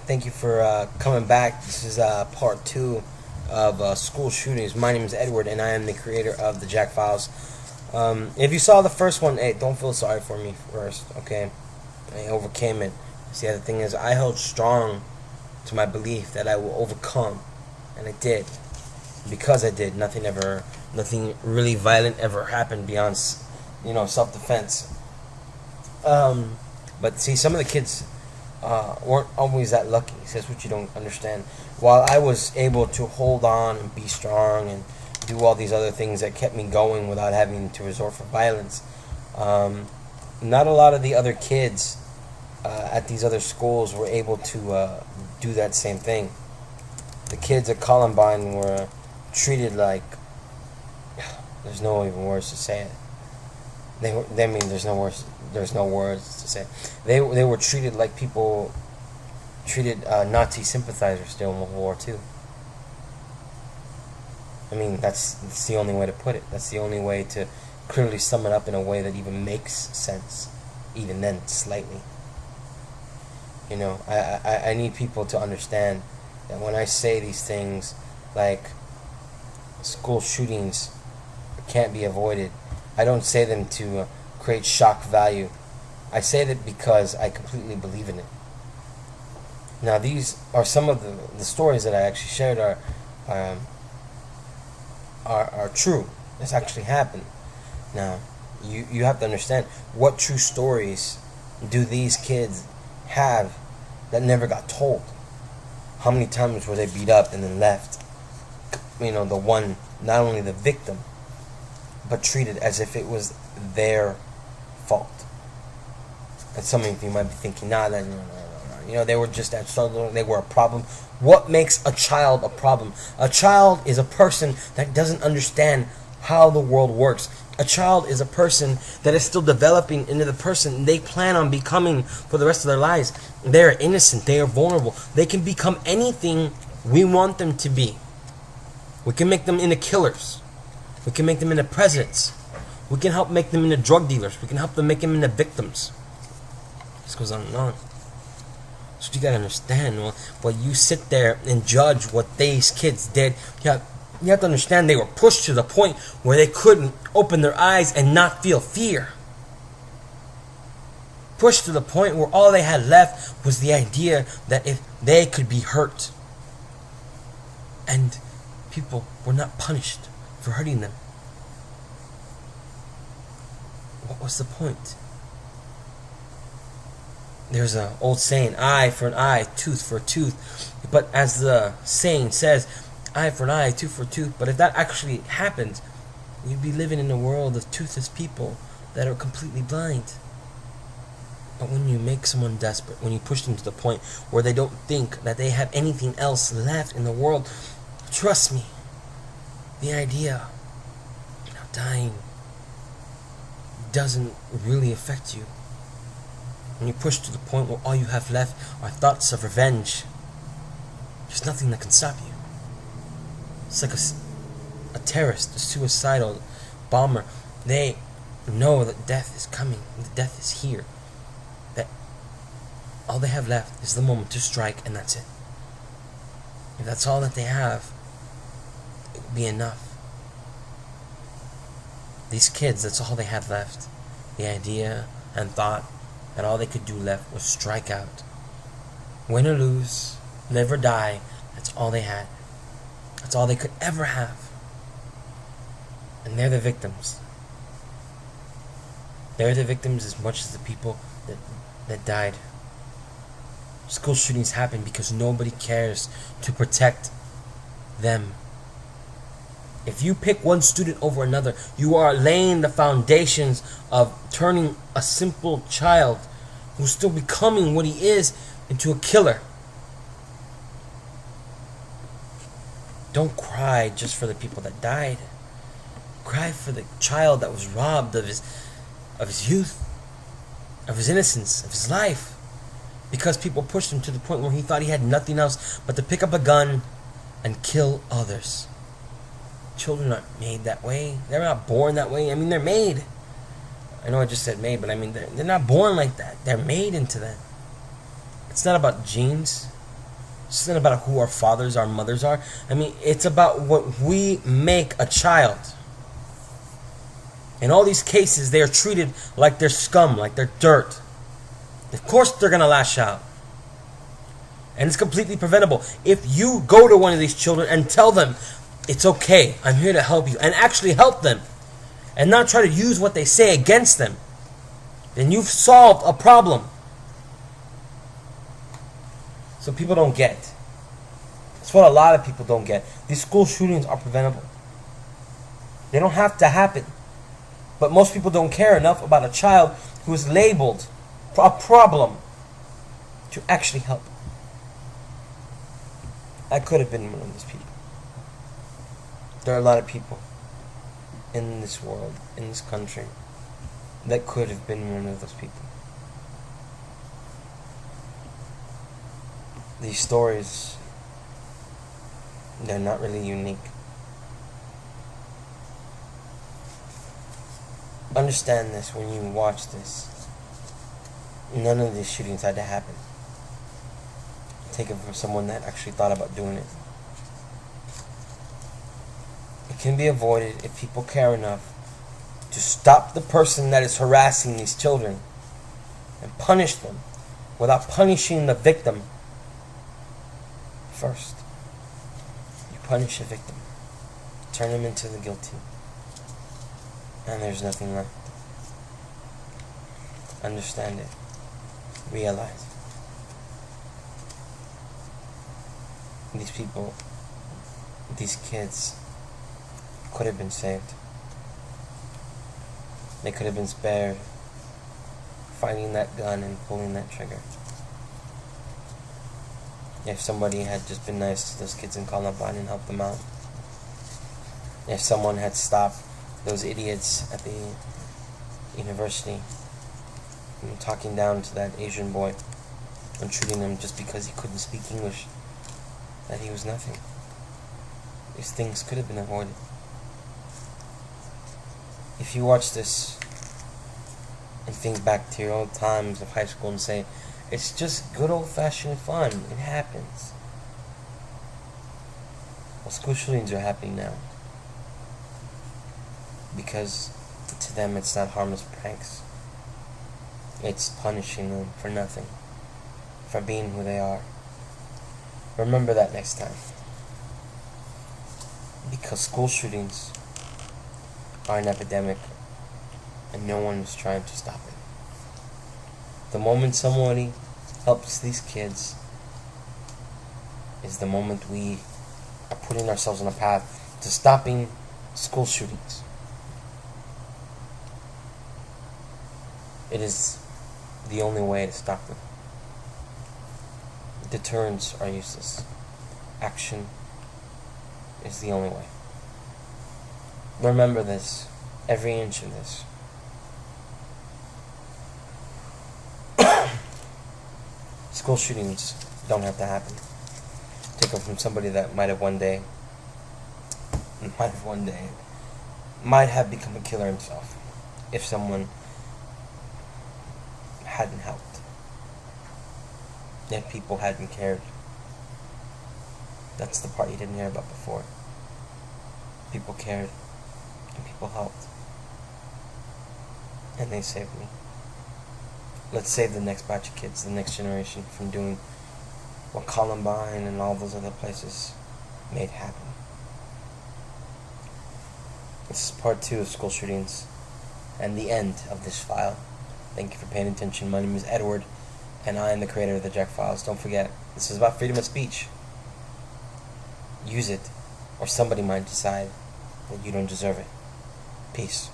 Thank you for coming back. This is part two of school shootings. My name is Edward, and I am the creator of the Jack Files. If you saw the first one, hey, don't feel sorry for me first, okay? I overcame it. See, the thing is, I held strong to my belief that I will overcome, and I did. Because I did, nothing really violent ever happened beyond, self-defense. But see, some of the kids weren't always that lucky. So that's what you don't understand. While I was able to hold on and be strong and do all these other things that kept me going without having to resort for violence, not a lot of the other kids at these other schools were able to do that same thing. The kids at Columbine were treated like, there's no even words to say it. There's no words. There's no words to say. They were treated like people treated Nazi sympathizers during World War II. I mean, that's the only way to put it. That's the only way to clearly sum it up in a way that even makes sense, even then, slightly. I need people to understand that when I say these things, like school shootings can't be avoided, I don't say them to create shock value. I say that because I completely believe in it. Now, these are some of the stories that I actually shared are true. This actually happened. Now, you have to understand, what true stories do these kids have that never got told? How many times were they beat up and then left? The one, not only the victim, but treated as if it was their fault. And some of you might be thinking, no. They were just that struggle. They were a problem. What makes a child a problem? A child is a person that doesn't understand how the world works. A child is a person that is still developing into the person they plan on becoming for the rest of their lives. They are innocent. They are vulnerable. They can become anything we want them to be. We can make them into killers. We can make them into presidents. We can help make them into drug dealers. We can help them make them into victims. This goes on and on. So you gotta understand, while you sit there and judge what these kids did, you have to understand they were pushed to the point where they couldn't open their eyes and not feel fear. Pushed to the point where all they had left was the idea that if they could be hurt, and people were not punished for hurting them, what was the point? There's an old saying, eye for an eye, tooth for a tooth. But as the saying says, eye for an eye, tooth for a tooth. But if that actually happened, we'd be living in a world of toothless people that are completely blind. But when you make someone desperate, when you push them to the point where they don't think that they have anything else left in the world, trust me, the idea of dying doesn't really affect you. When you push to the point where all you have left are thoughts of revenge, there's nothing that can stop you. It's like a terrorist, a suicidal bomber. They know that death is coming, that death is here. That all they have left is the moment to strike, and that's it. If that's all that they have, it will be enough. These kids, that's all they had left. The idea and thought that all they could do left was strike out. Win or lose, live or die, that's all they had. That's all they could ever have. And they're the victims. They're the victims as much as the people that died. School shootings happen because nobody cares to protect them. If you pick one student over another, you are laying the foundations of turning a simple child who's still becoming what he is into a killer. Don't cry just for the people that died. Cry for the child that was robbed of his youth, of his innocence, of his life, because people pushed him to the point where he thought he had nothing else but to pick up a gun and kill others. Children aren't made that way. They're not born that way. I mean, they're made. I know I just said made, but I mean, they're not born like that. They're made into that. It's not about genes. It's not about who our fathers, our mothers are. I mean, it's about what we make a child. In all these cases, they are treated like they're scum, like they're dirt. Of course they're going to lash out. And it's completely preventable. If you go to one of these children and tell them, it's okay, I'm here to help you, and actually help them, and not try to use what they say against them, then you've solved a problem. So people don't get. That's what a lot of people don't get. These school shootings are preventable. They don't have to happen. But most people don't care enough about a child who is labeled a problem to actually help. I could have been one of those people. There are a lot of people in this world, in this country, that could have been one of those people. These stories, they're not really unique. Understand this when you watch this. None of these shootings had to happen. Take it from someone that actually thought about doing it. It can be avoided if people care enough to stop the person that is harassing these children and punish them without punishing the victim first. You punish the victim, turn him into the guilty, and there's nothing left. Understand it. Realize it. These people, these kids, could have been saved. They could have been spared finding that gun and pulling that trigger. If somebody had just been nice to those kids in Columbine and helped them out. If someone had stopped those idiots at the university from talking down to that Asian boy and treating him just because he couldn't speak English, that he was nothing. These things could have been avoided. If you watch this and think back to your old times of high school and say, it's just good old-fashioned fun, it happens. Well, school shootings are happening now. Because to them it's not harmless pranks. It's punishing them for nothing. For being who they are. Remember that next time. Because school shootings are an epidemic and no one is trying to stop it. The moment somebody helps these kids is the moment we are putting ourselves on a path to stopping school shootings. It is the only way to stop them. Deterrents are useless. Action is the only way. Remember this, every inch of this. School shootings don't have to happen. Take it from somebody that might have become a killer himself if someone hadn't helped. If people hadn't cared. That's the part you didn't hear about before. People cared and people helped. And they saved me. Let's save the next batch of kids, the next generation, from doing what Columbine and all those other places made happen. This is part 2 of school shootings and the end of this file. Thank you for paying attention. My name is Edward, and I am the creator of the Jack Files. Don't forget, this is about freedom of speech. Use it, or somebody might decide that you don't deserve it. Peace.